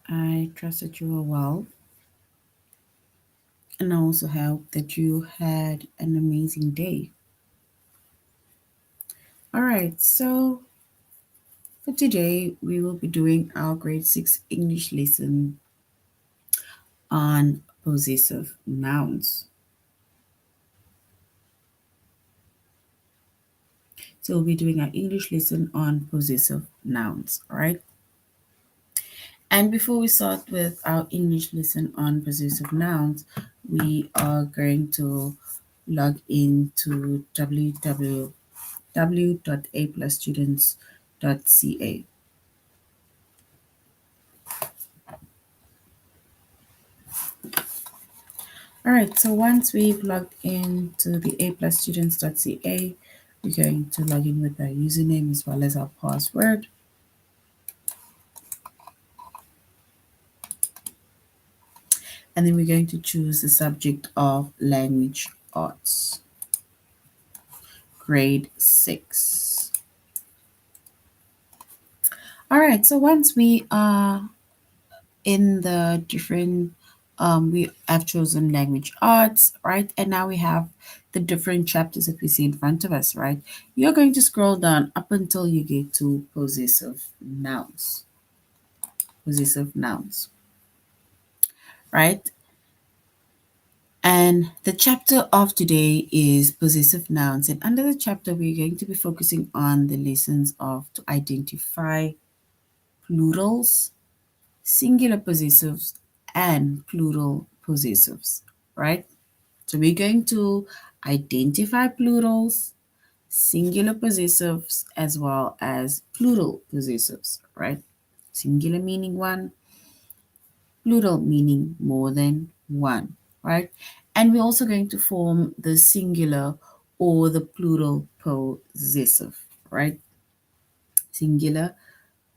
I trust that you are well, and I also hope that you had an amazing day. All right, so for today, we will be doing our grade 6 English lesson on possessive nouns. So, we'll be doing our English lesson on possessive nouns, all right? And before we start with our English lesson on possessive nouns, we are going to log into www.aplusstudents.ca. All right, so once we've logged into the aplusstudents.ca, we're going to log in with our username as well as our password. And then we're going to choose the subject of language arts, grade 6. All right, so once we are in the different, we have chosen language arts, right? And now we have the different chapters that we see in front of us, right? You're going to scroll down up until you get to possessive nouns. Possessive nouns, right? And the chapter of today is possessive nouns. And under the chapter, we're going to be focusing on the lessons of to identify plurals, singular possessives, and plural possessives, right? So we're going to identify plurals, singular possessives, as well as plural possessives, right? Singular meaning one, plural meaning more than one, right? And we're also going to form the singular or the plural possessive, right? Singular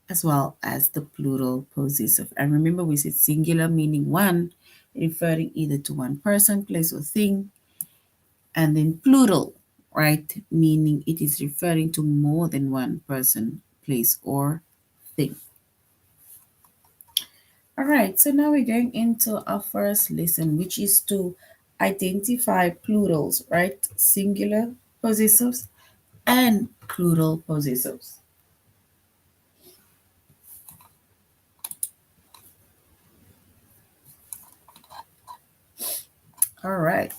as well as the plural possessive. And remember, we said singular meaning one, referring either to one person, place, or thing, and then plural, right, meaning it is referring to more than one person, place, or thing. All right, so now we're going into our first lesson, which is to identify plurals, right? Singular possessives and plural possessives. All right,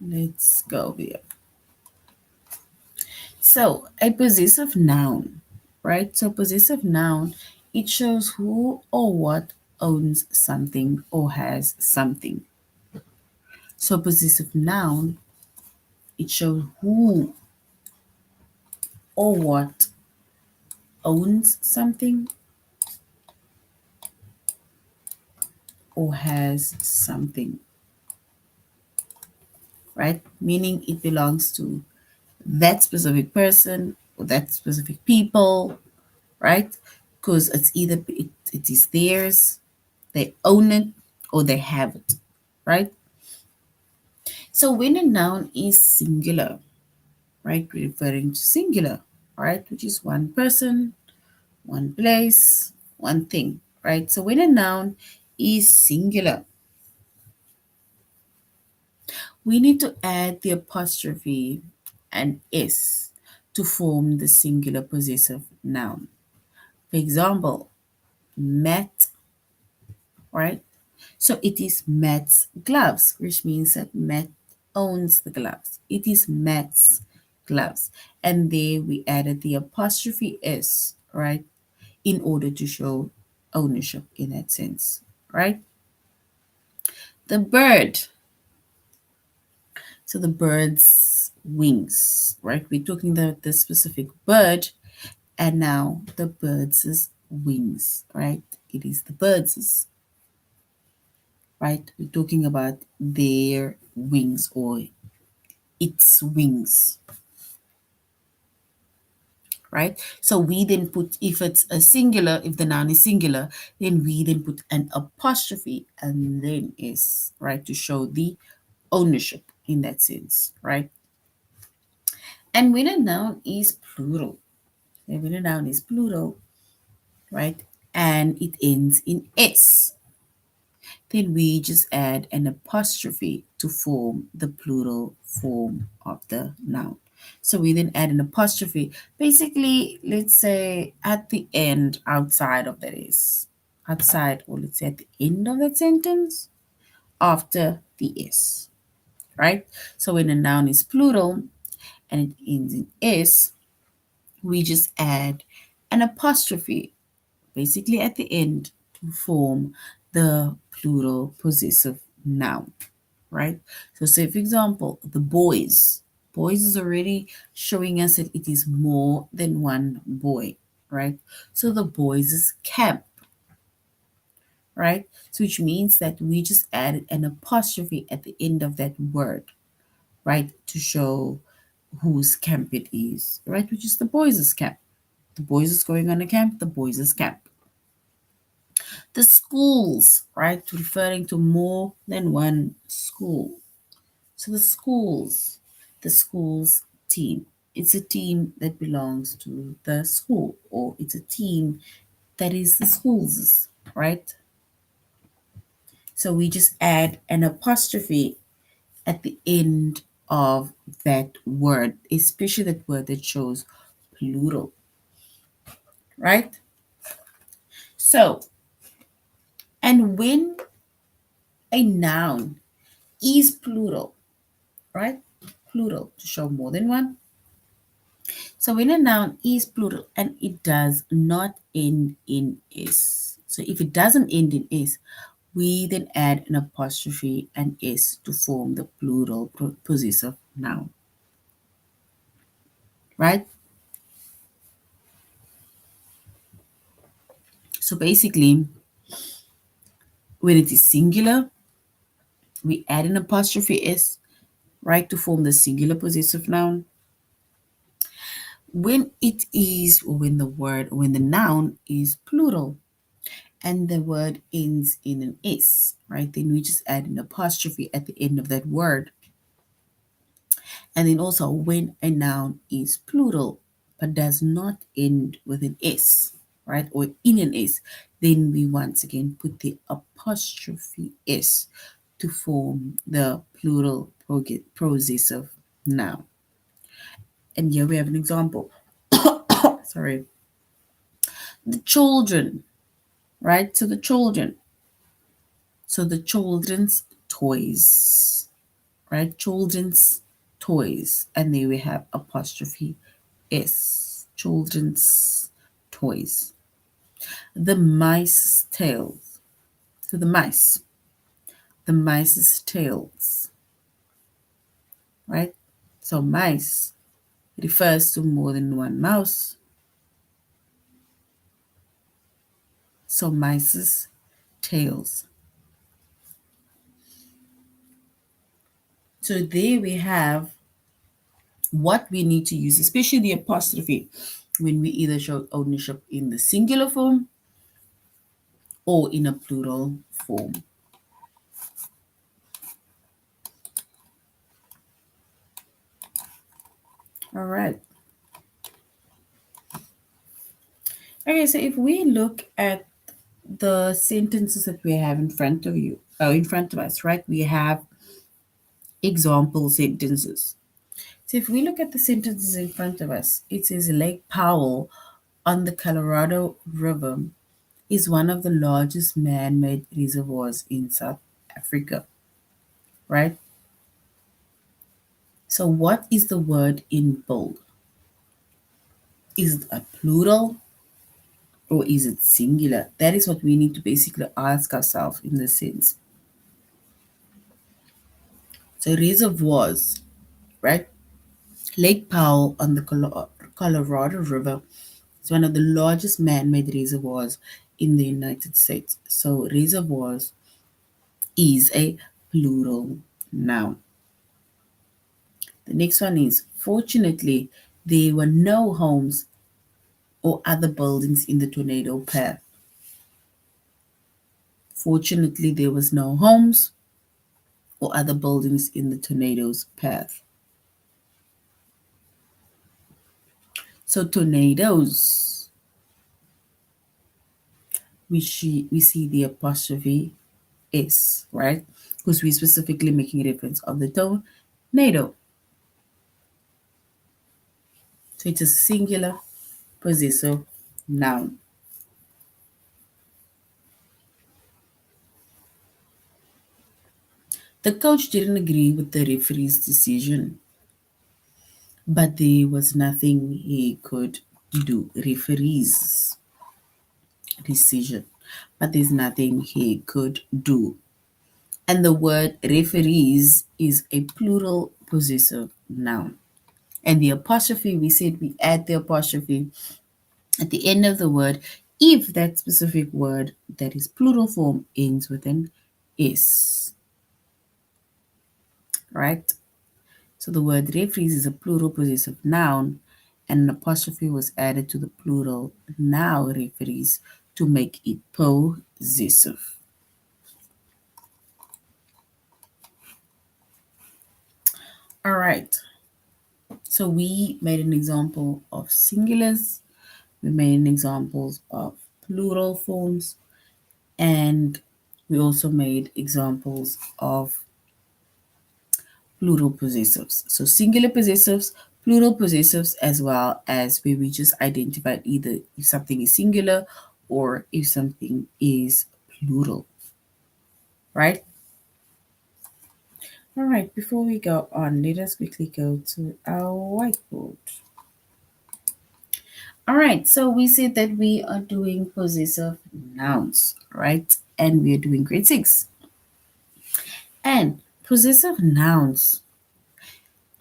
let's go here. So, a possessive noun, right? So, possessive noun, it shows who or what owns something or has something. So, possessive noun, it shows who or what owns something or has something, right? Meaning it belongs to that specific person or that specific people, right? Because it's either it is theirs, they own it, or they have it, right? So when a noun is singular, right, referring to singular, right, which is one person, one place, one thing, right? So when a noun is singular, we need to add the apostrophe and s to form the singular possessive noun. For example, Matt, right? So it is Matt's gloves, which means that Matt owns the gloves. It is Matt's gloves. And there we added the apostrophe s, right, in order to show ownership in that sense, right? The bird. So the bird's wings, right? We're talking about the specific bird, and now the bird's wings, right? It is the bird's, right? We're talking about their wings or its wings, right? So we then put, if it's a singular, if the noun is singular, then we then put an apostrophe and then is, right, to show the ownership in that sense, right? And when a noun is plural, right, and it ends in S, then we just add an apostrophe to form the plural form of the noun. So we then add an apostrophe, basically, let's say at the end, outside of that is, outside, or let's say at the end of that sentence, after the S, right? So when a noun is plural and it ends in S, we just add an apostrophe, basically at the end, to form the plural possessive noun, right? So say, for example, the boys. Boys is already showing us that it is more than one boy, right? So the boys is camp, right? So which means that we just added an apostrophe at the end of that word, right? To show whose camp it is, right? Which is the boys' camp. The boys is going on a camp, the boys' camp. The schools, right? Referring to more than one school. So the schools team. It's a team that belongs to the school, or it's a team that is the school's, right? So we just add an apostrophe at the end of that word, especially that word that shows plural, right? So, and when a noun is plural, right? Plural to show more than one. So when a noun is plural and it does not end in s. So if it doesn't end in s, we then add an apostrophe and s to form the plural possessive noun, right? So basically, when it is singular, we add an apostrophe s, right, to form the singular possessive noun. When it is, or when the noun is plural and the word ends in an s, right, then we just add an apostrophe at the end of that word. And then also when a noun is plural but does not end with an s, right, or in an s, then we once again put the apostrophe s to form the plural possessive noun. And here we have an example. Sorry. The children, right? So the children. So the children's toys, right? Children's toys. And there we have apostrophe S. Children's toys. The mice's tails. So the mice. The mice's tails, right? So mice refers to more than one mouse. So mice's tails. So there we have what we need to use, especially the apostrophe, when we either show ownership in the singular form or in a plural form. All right. Okay, so if we look at the sentences that we have in front of you, in front of us, right, we have example sentences. So if we look at the sentences in front of us, it says Lake Powell on the Colorado River is one of the largest man-made reservoirs in South Africa, right? So what is the word in bold? Is it a plural or is it singular? That is what we need to basically ask ourselves in this sense. So reservoirs, right? Lake Powell on the Colorado River is one of the largest man-made reservoirs in the United States. So reservoirs is a plural noun. The next one is, fortunately, there were no homes or other buildings in the tornado path. Fortunately, there was no homes or other buildings in the tornado's path. So tornadoes, we see the apostrophe is, right? Because we're specifically making a reference of the tornado. So it's a singular possessive noun. The coach didn't agree with the referee's decision, but there was nothing he could do. Referee's decision, but there's nothing he could do. And the word referees is a plural possessive noun. And the apostrophe, we said we add the apostrophe at the end of the word if that specific word that is plural form ends with an S, right? So the word referees is a plural possessive noun, and an apostrophe was added to the plural now referees to make it possessive. All right. So we made an example of singulars, we made an examples of plural forms, and we also made examples of plural possessives. So singular possessives, plural possessives, as well as where we just identified either if something is singular or if something is plural, right? All right, before we go on, let us quickly go to our whiteboard. All right, so we said that we are doing possessive nouns, right? And we are doing grade 6. And possessive nouns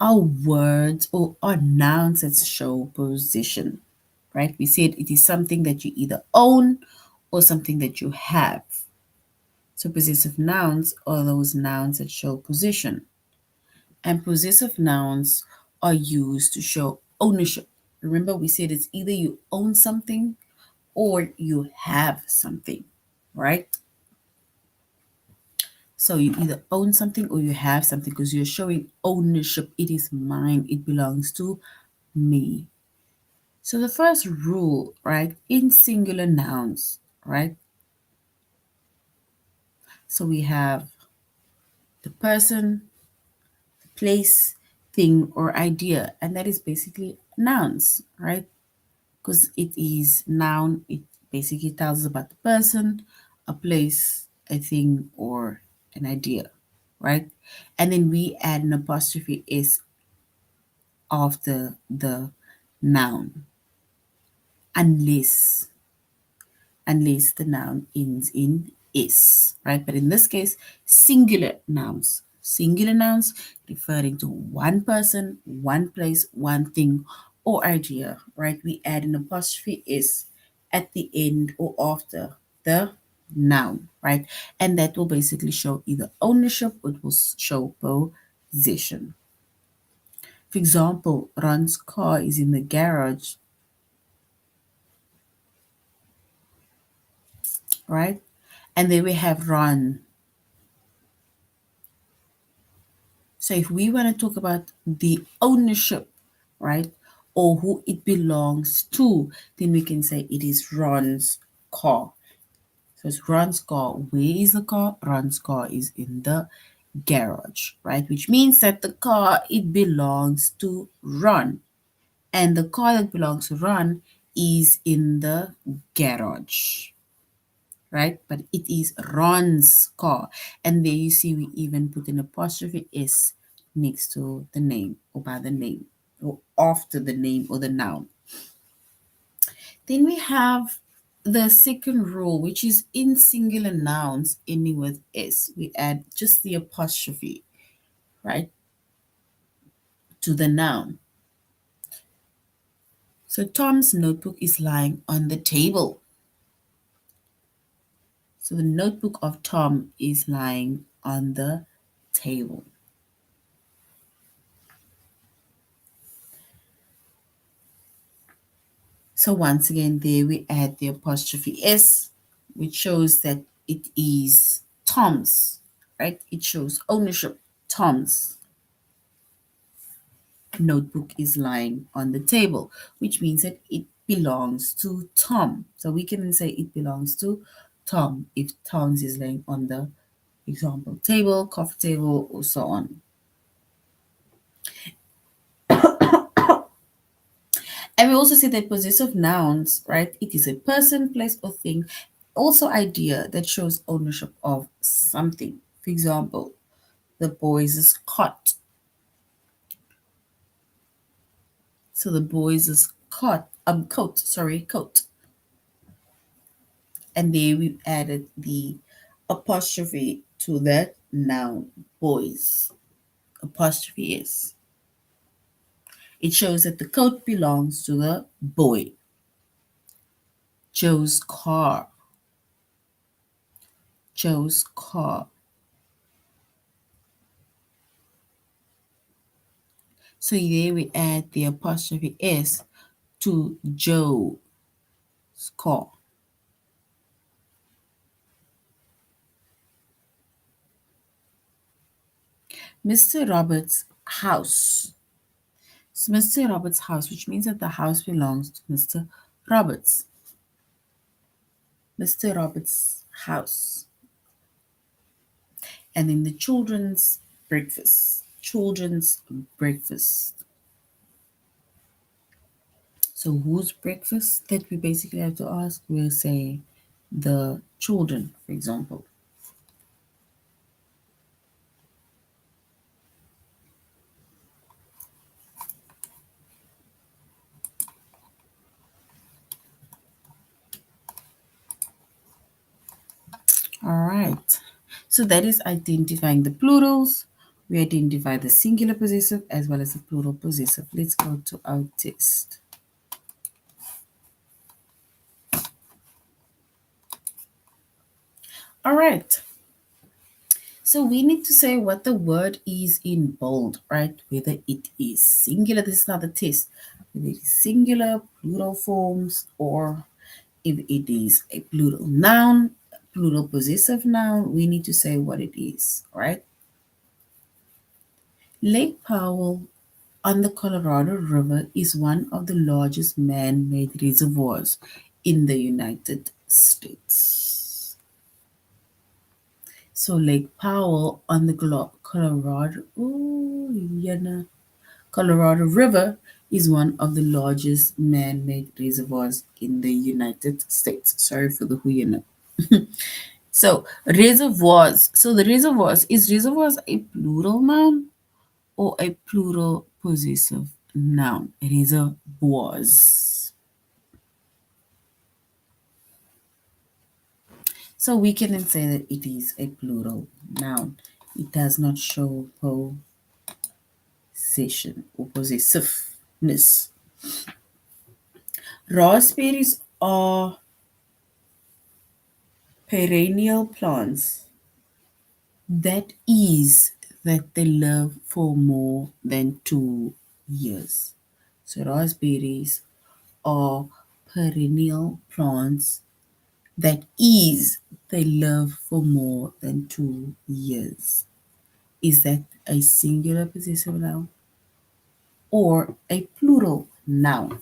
are words or are nouns that show position, right? We said it is something that you either own or something that you have. So possessive nouns are those nouns that show position. And possessive nouns are used to show ownership. Remember, we said it's either you own something or you have something, right? So you either own something or you have something because you're showing ownership. It is mine, it belongs to me. So the first rule, right, in singular nouns, right? So we have the person, the place, thing, or idea, and that is basically nouns, right? Because it is noun, it basically tells us about the person, a place, a thing, or an idea, right? And then we add an apostrophe s after the noun, unless the noun ends in is, right? But in this case, singular nouns referring to one person, one place, one thing, or idea, right? We add an apostrophe s at the end or after the noun, right? And that will basically show either ownership or it will show possession. For example, Ron's car is in the garage, right? And then we have Ron. So if we want to talk about the ownership, right, or who it belongs to, then we can say it is Ron's car. So it's Ron's car. Where is the car? Ron's car is in the garage, right? Which means that the car, it belongs to Ron. And the car that belongs to Ron is in the garage, right? But it is Ron's car. And there you see we even put an apostrophe S next to the name or by the name or after the name or the noun. Then we have the second rule, which is in singular nouns ending with S. We add just the apostrophe, right, to the noun. So Tom's notebook is lying on the table. So the notebook of Tom is lying on the table. So once again, there we add the apostrophe S, which shows that it is Tom's, right? It shows ownership, Tom's. notebook is lying on the table, which means that it belongs to Tom. So we can say it belongs to Tom if Tom's is laying on the example table, coffee table, or so on. And we also see that possessive nouns, right? It is a person, place, or thing, also idea that shows ownership of something. For example, the boys' cot. So the boys' coat. And there we added the apostrophe to that noun, boys. Apostrophe is. It shows that the coat belongs to the boy. Joe's car. Joe's car. So there we add the apostrophe s to Joe's car. Mr. Roberts' house. It's Mr. Roberts' house, which means that the house belongs to Mr. Roberts. Mr. Roberts' house. And then the children's breakfast. Children's breakfast. So whose breakfast that we basically have to ask? We'll say the children, for example. All right. So that is identifying the plurals. We identify the singular possessive as well as the plural possessive. Let's go to our test. All right. So we need to say what the word is in bold, right? Whether it is singular, this is not the test. Whether it is singular, plural forms, or if it is a plural noun, plural possessive noun, we need to say what it is, right? Lake Powell on the Colorado River is one of the largest man-made reservoirs in the United States. So Lake Powell on the Colorado River is one of the largest man-made reservoirs in the United States. Sorry for the huyana. So reservoirs. So the reservoirs, is reservoirs a plural noun or a plural possessive noun? Reservoirs. So we can then say that it is a plural noun. It does not show possession or possessiveness. Raspberries are perennial plants. That is that they live for more than 2 years. So raspberries are perennial plants. That is they live for more than 2 years. Is that a singular possessive noun or a plural noun?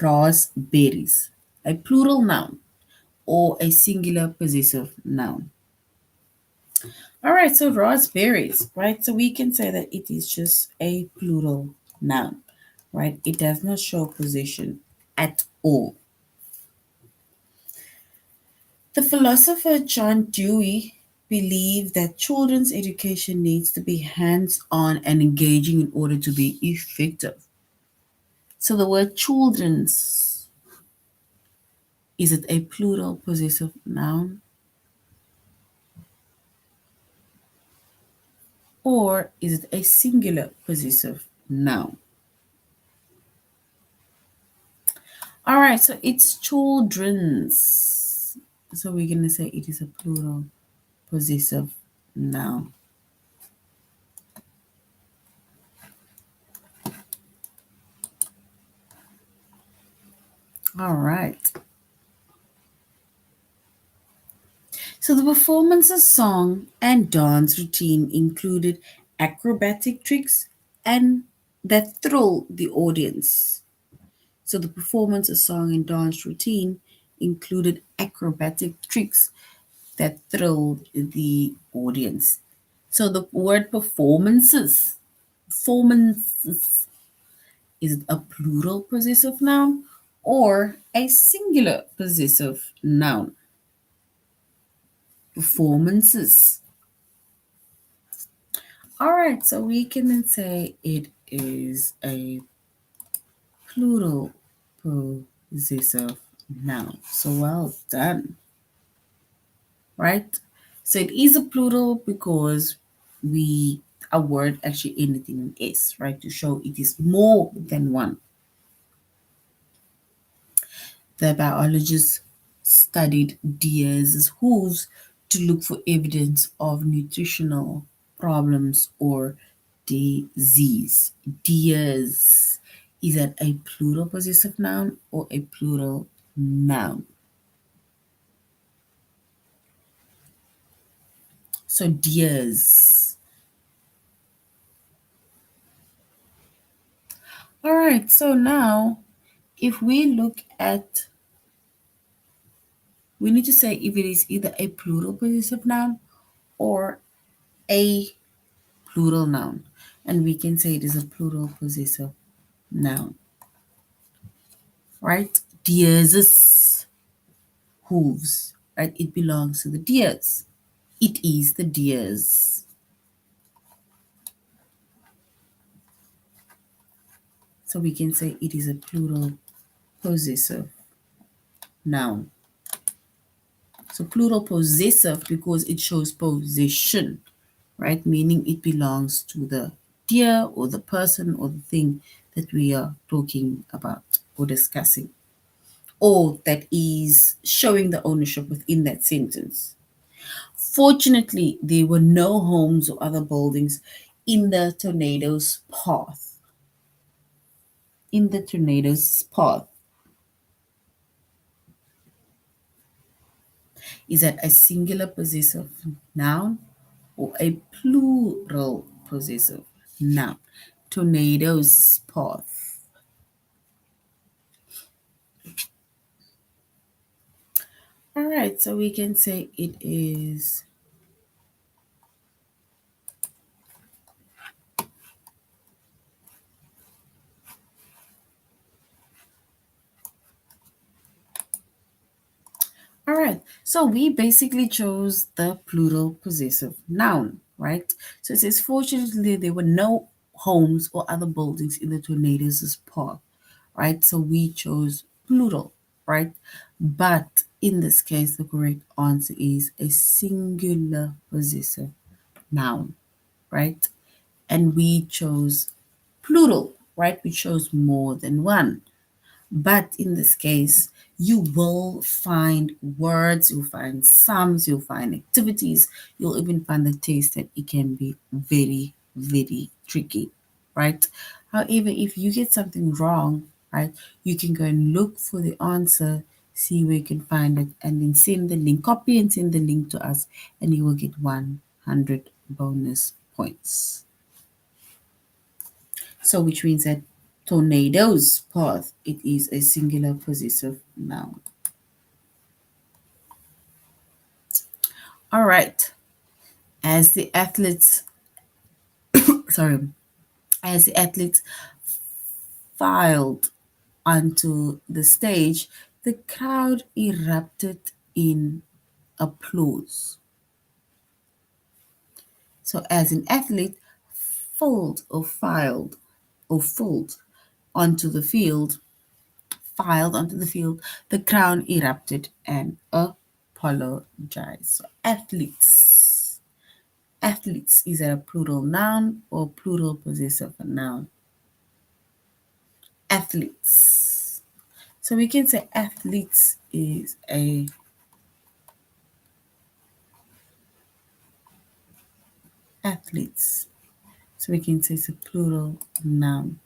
Raspberries, a plural noun or a singular possessive noun? All right, so raspberries, right? So we can say that it is just a plural noun, right? It does not show possession at all. The philosopher John Dewey believed that children's education needs to be hands-on and engaging in order to be effective. So the word children's, is it a plural possessive noun or is it a singular possessive noun? All right, so it's children's. So we're going to say it is a plural possessive noun. All right. So the performance's song and dance routine included acrobatic tricks and that thrill the audience. So the performance, a song and dance routine included acrobatic tricks that thrilled the audience. So the word performances is a plural possessive noun or a singular possessive noun. Performances. All right, so we can then say it is a plural possessive noun. So well done, right? So it is a plural because we a word actually ending in s, right? To show it is more than one. The biologists studied deer's hooves to look for evidence of nutritional problems or disease. Deers, is that a plural possessive noun or a plural noun? So deers. All right, so now if we look at, we need to say if it is either a plural possessive noun or a plural noun. And we can say it is a plural possessive noun, right? Deer's hooves, right? It belongs to the deers. It is the deers. So we can say it is a plural possessive noun. So plural possessive because it shows possession, right? Meaning it belongs to the deer or the person or the thing that we are talking about or discussing, or that is showing the ownership within that sentence. Fortunately, there were no homes or other buildings in the tornado's path. In the tornado's path. Is that a singular possessive noun or a plural possessive noun? Tornado's path. All right, so we can say it is. All right, so we basically chose the plural possessive noun, right? So it says, fortunately, there were no homes or other buildings in the tornado's path, right? So we chose plural, right? But in this case, the correct answer is a singular possessive noun, right? And we chose plural, right? We chose more than one. But in this case, you will find words, you'll find sums, you'll find activities, you'll even find the taste that it can be very, very tricky, right? However, if you get something wrong, right, you can go and look for the answer, see where you can find it, and then send the link, copy and send the link to us, and you will get 100 bonus points. So which means that tornado's path, it is a singular possessive noun. All right. As the athletes, sorry, as the athletes filed onto the stage, the crowd erupted in applause. So as an athlete filed onto the field, filed onto the field, the crowd erupted and apologized. So athletes. Athletes is a plural noun or plural possessive noun? Athletes. So we can say athletes is a athletes. So we can say it's a plural noun.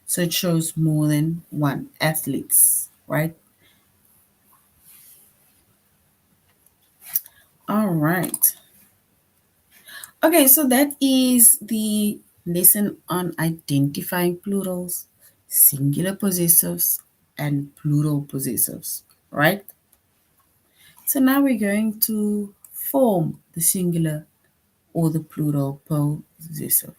So it shows more than one athletes, right? All right. Okay, so that is the lesson on identifying plurals, singular possessives, and plural possessives, right? So now we're going to form the singular or the plural possessive.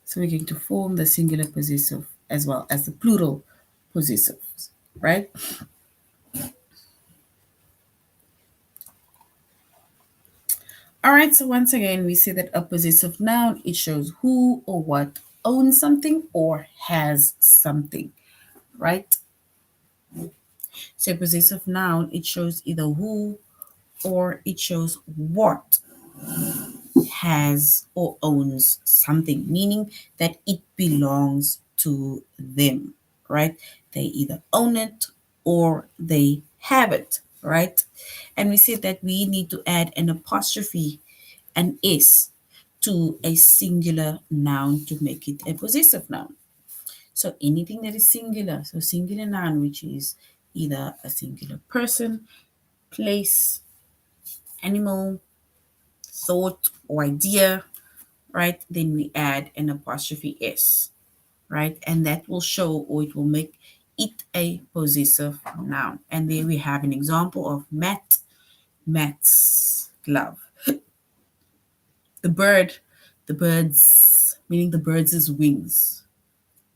So we're going to form the singular possessive as well as the plural possessives, right? All right, so once again, we say that a possessive noun, it shows who or what owns something or has something, right? So a possessive noun, it shows either who or it shows what has or owns something, meaning that it belongs to them, right? They either own it or they have it, right? And we said that we need to add an apostrophe, an S, to a singular noun to make it a possessive noun. So anything that is singular, so singular noun, which is either a singular person, place, animal, thought, or idea, right? Then we add an apostrophe S, right? And that will show or it will make it a possessive noun. And there we have an example of Matt, Matt's glove. The bird, the birds, meaning the birds' wings,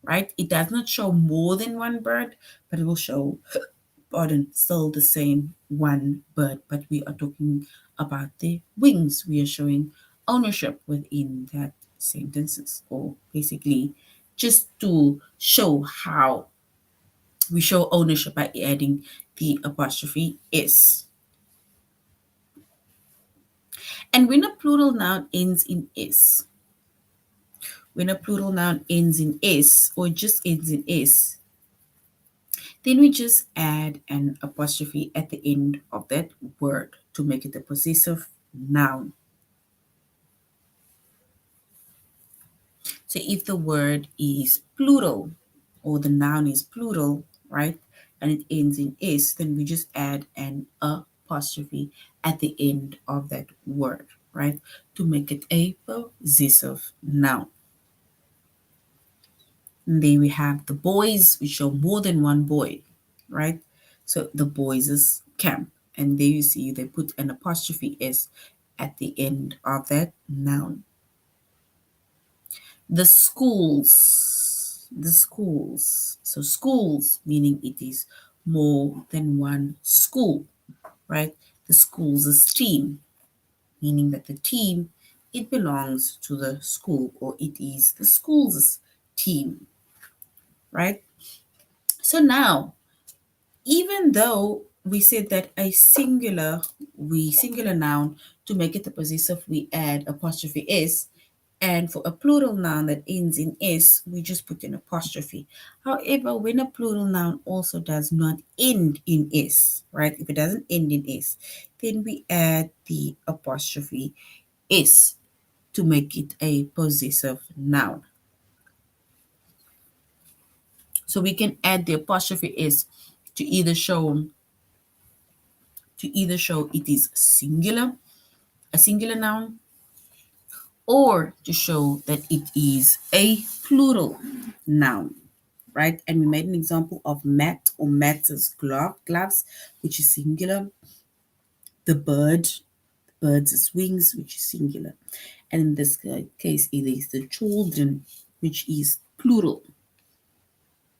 right? It does not show more than one bird, but it will show, pardon, still the same one bird, but we are talking about the wings. We are showing ownership within that sentences, or basically just to show how we show ownership by adding the apostrophe S. And when a plural noun ends in S, when a plural noun ends in S or just ends in S, then we just add an apostrophe at the end of that word to make it a possessive noun. So if the word is plural or the noun is plural, right, and it ends in S, then we just add an apostrophe at the end of that word, right, to make it a possessive noun. And then we have the boys, we show more than one boy, right? So the boys is camp. And there you see they put an apostrophe S at the end of that noun. The schools, the schools. So schools, meaning it is more than one school, right? The schools is team, meaning that the team, it belongs to the school or it is the school's team, right? So now, even though we said that a singular noun, to make it a possessive, we add apostrophe S, and for a plural noun that ends in S, we just put an apostrophe. However, when a plural noun also does not end in S, right? If it doesn't end in S, then we add the apostrophe S to make it a possessive noun. So we can add the apostrophe S to either show it is singular, a singular noun, or to show that it is a plural noun, right? And we made an example of Matt or Matt's gloves, which is singular. The bird's wings, which is singular. And in this case, it is the children, which is plural.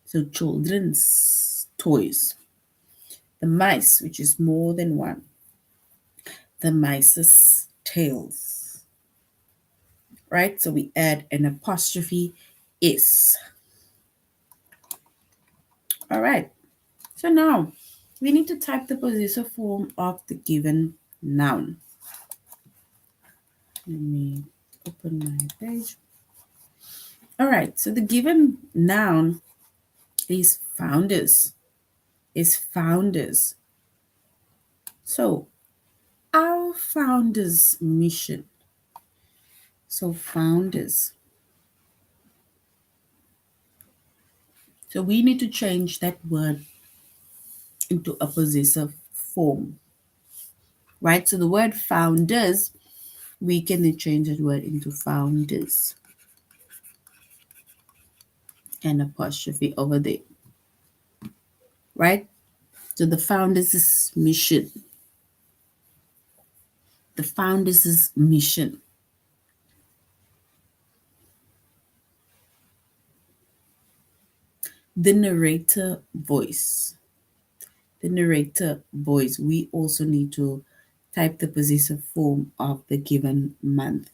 So children's toys. The mice, which is more than one. The mice's tails, right? So we add an apostrophe S. All right. So now we need to type the possessive form of the given noun. Let me open my page. All right. So the given noun is founders. Is founders. So our founders' mission. So founders. So we need to change that word into a possessive form, right? So the word founders, we can then change that word into founders and apostrophe over there, right? So the founders' mission. The founders' mission. The narrator voice. The narrator voice. We also need to type the possessive form of the given month.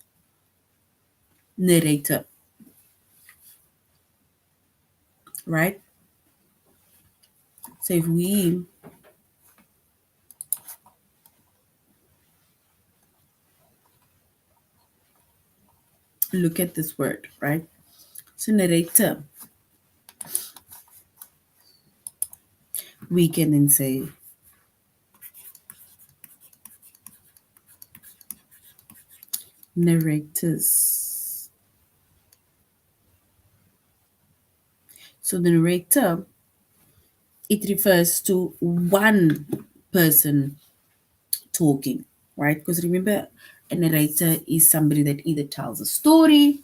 Narrator, right? So if we look at this word, right? So narrator, we can then say narrators. So the narrator, it refers to one person talking, right? Because remember, a narrator is somebody that either tells a story,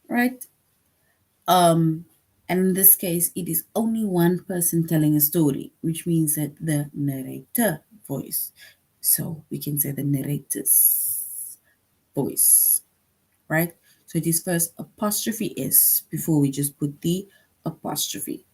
right? And in this case, it is only one person telling a story, which means that the narrator voice. So we can say the narrator's voice, right? So it is first apostrophe S before we just put the apostrophe.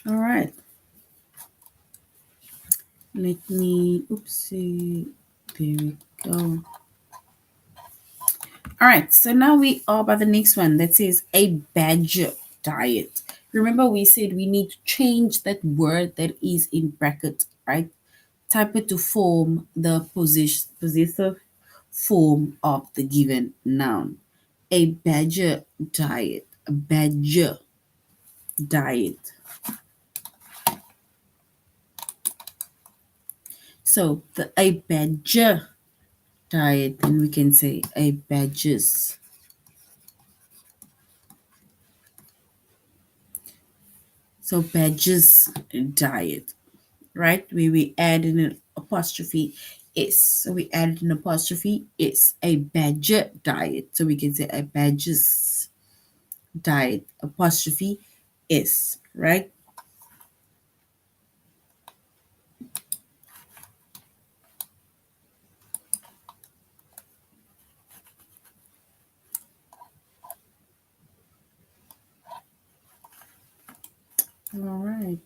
All right. Let me, oopsie, there we go. All right, so now we are by the next one that says a badger diet. Remember, we said we need to change that word that is in bracket, right? Type it to form the possessive form of the given noun. A badger diet. A badger diet. So the a badger diet, then we can say a badger's. So badger's diet, right? Where we add in an apostrophe S. So we added an apostrophe S. A badger diet. So we can say a badger's diet. Apostrophe S, right? All right.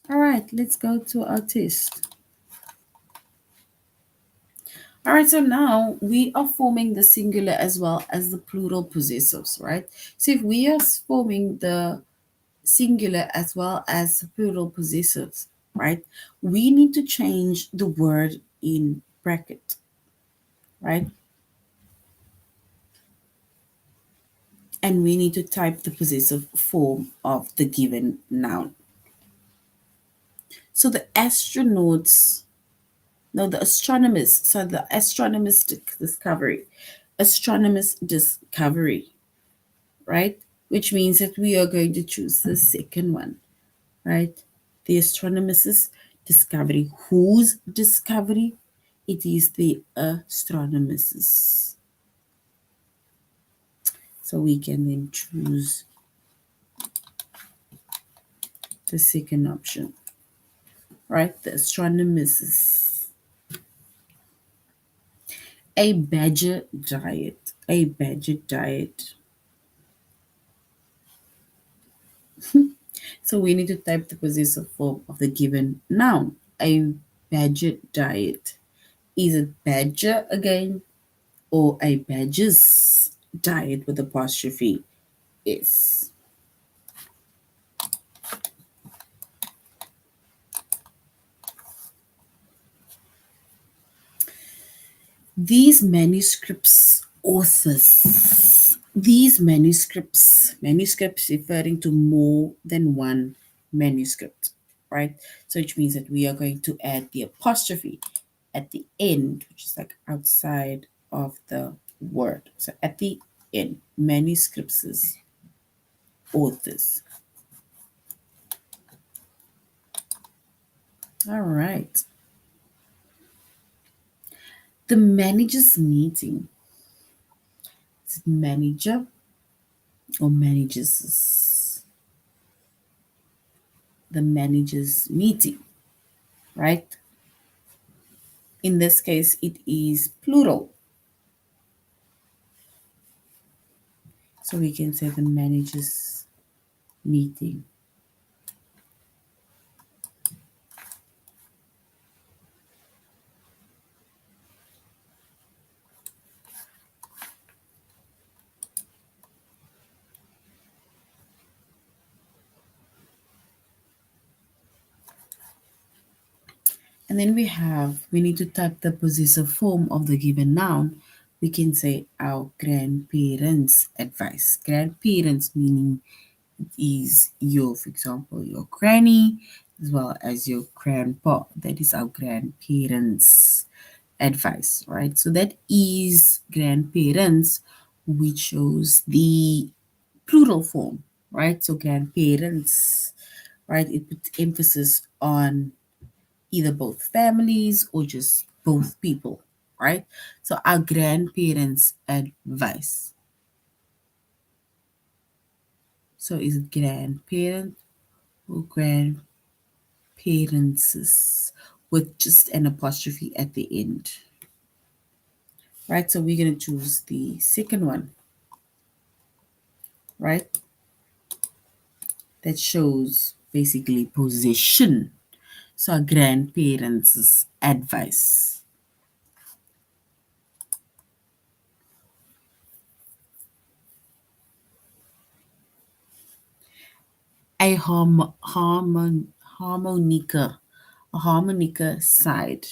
All right, let's go to our test. All right, so now we are forming the singular as well as the plural possessives, right? So if we are forming the singular as well as the plural possessives, right, we need to change the word in bracket, right? And we need to type the possessive form of the given noun. So the astronauts, no, the astronomers, so the astronomers discovery, right? Which means that we are going to choose the second one, right? The astronomers' discovery. Whose discovery? It is the astronomers'. So we can then choose the second option, right? The astronomers'. A badger diet. A badger diet. So we need to type the possessive form of the given noun. A badger diet. Is it badger again? or a badger's diet with apostrophe S. These manuscripts authors, manuscripts referring to more than one manuscript, right? So which means that we are going to add the apostrophe at the end, which is like outside of the word. So at the end, manuscripts, authors. All right. The managers meeting. Is it manager or managers? The managers meeting, right? In this case, it is plural. So we can say the managers meeting. And then we need to type the possessive form of the given noun. We can say our grandparents' advice. Grandparents meaning it is your, for example, your granny as well as your grandpa. That is our grandparents' advice, right? So that is grandparents, which shows the plural form, right? So grandparents, right? It puts emphasis on either both families or just both people, right? So our grandparents' advice. So is it grandparent or grandparents with just an apostrophe at the end, right? So we're going to choose the second one, right? That shows basically possession. So our grandparents' advice. A harmonica, a harmonica side.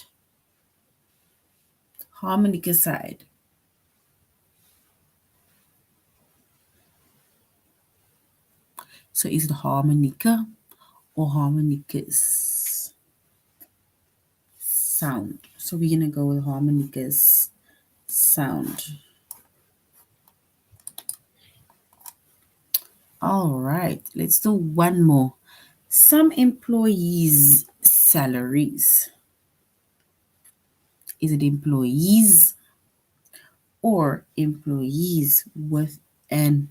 Harmonica side. So is it harmonica or harmonicas sound? So we're gonna go with harmonicas sound. All right, let's do one more. Some employees' salaries. Is it employees or employees with an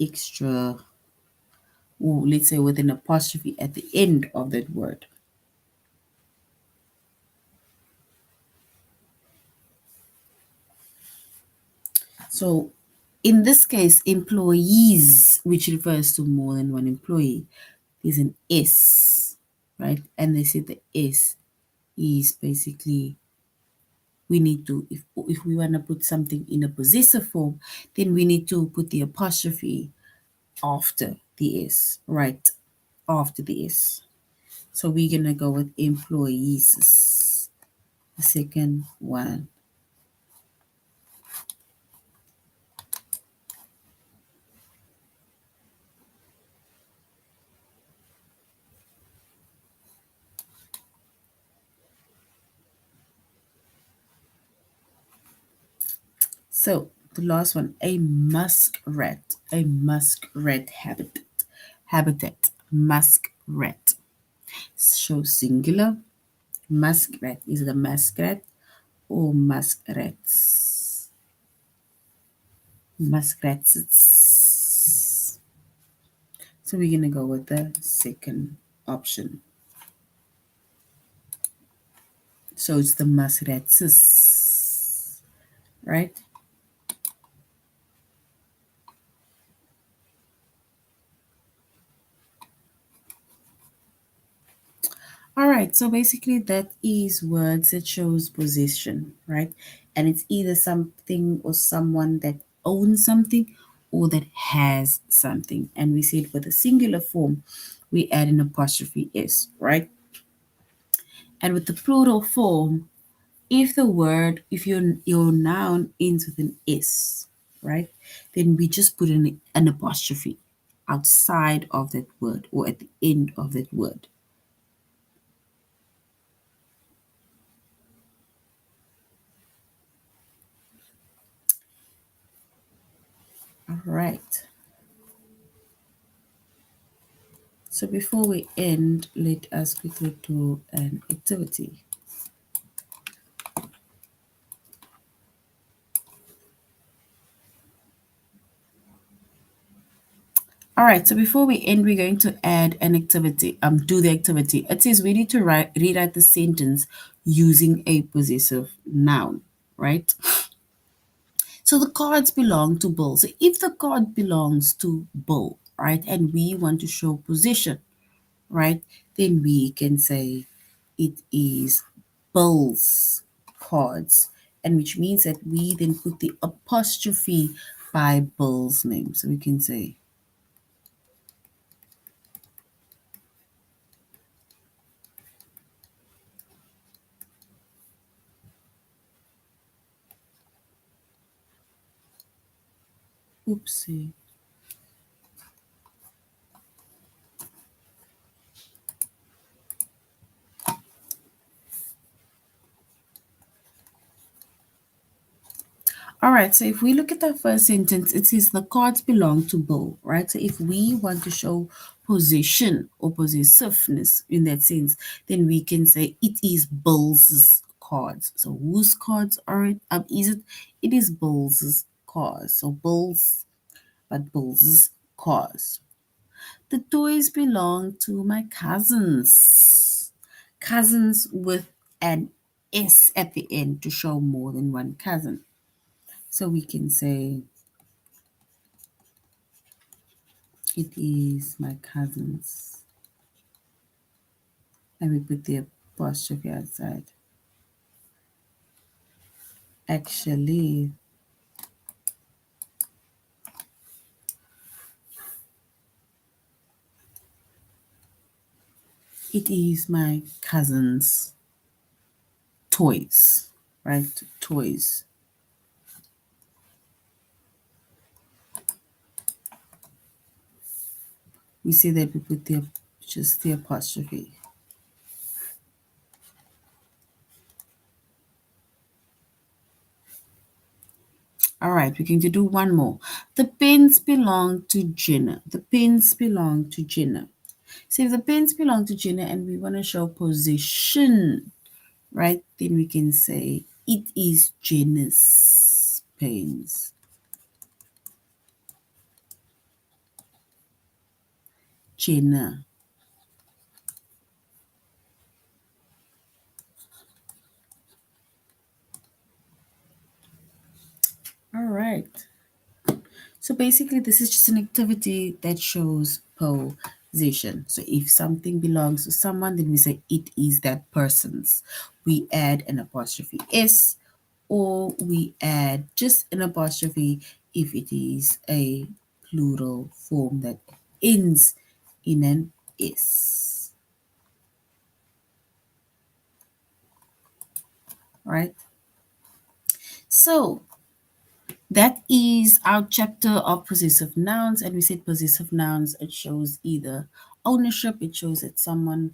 extra, or let's say with an apostrophe at the end of that word? So in this case, employees, which refers to more than one employee, is an S, right? And they say the S is basically we need to, if we want to put something in a possessive form, then we need to put the apostrophe after the S, right? After the S. So we're gonna go with employees. The second one. So the last one, a muskrat, habitat, muskrat. So singular, muskrat. Is it a muskrat or muskrats? Muskrats. So we're gonna go with the second option. So it's the muskrats, right? All right, so basically that is words that shows possession, right? And it's either something or someone that owns something or that has something. And we said for the singular form, we add an apostrophe s, right? And with the plural form, if your noun ends with an s, right, then we just put in an apostrophe outside of that word or at the end of that word. All right. So before we end, let us quickly do an activity. All right, so before we end, we're going to add an activity, do the activity. It says we need to rewrite the sentence using a possessive noun, right? So the cards belong to Bill. So if the card belongs to Bill, right, and we want to show possession, right, then we can say it is Bill's cards, and which means that we then put the apostrophe by Bill's name. So we can say, oopsie. All right, so if we look at that first sentence, it says the cards belong to Bill, right? So if we want to show possession or possessiveness in that sense, then we can say it is Bill's cards. So whose cards are it? Is it? It is Bill's cards. So Bill's, but Bill's cards. The toys belong to my cousins. Cousins with an S at the end to show more than one cousin. So we can say it is my cousin's. And we put the apostrophe outside. Actually, it is my cousin's toys, right? Toys. We say that we put the just the apostrophe. All right, we're going to do one more. The pens belong to Jenna. The pens belong to Jenna. So if the pens belong to Jenna and we want to show possession, right, then we can say it is Jenna's pens. Jenna. All right. So basically, this is just an activity that shows possession. So if something belongs to someone, then we say it is that person's. We add an apostrophe s, or we add just an apostrophe if it is a plural form that ends in an s. Right? So that is our chapter of possessive nouns. And we said possessive nouns, it shows either ownership, it shows that someone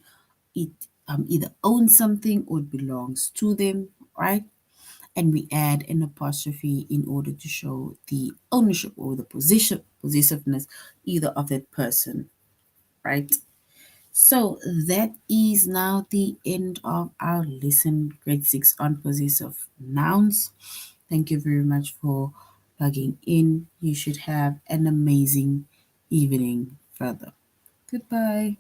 it either owns something or it belongs to them, right? And we add an apostrophe in order to show the ownership or the possessiveness either of that person, right? So that is now the end of our lesson, grade 6 on possessive nouns. Thank you very much for plugging in. You should have an amazing evening further. Goodbye.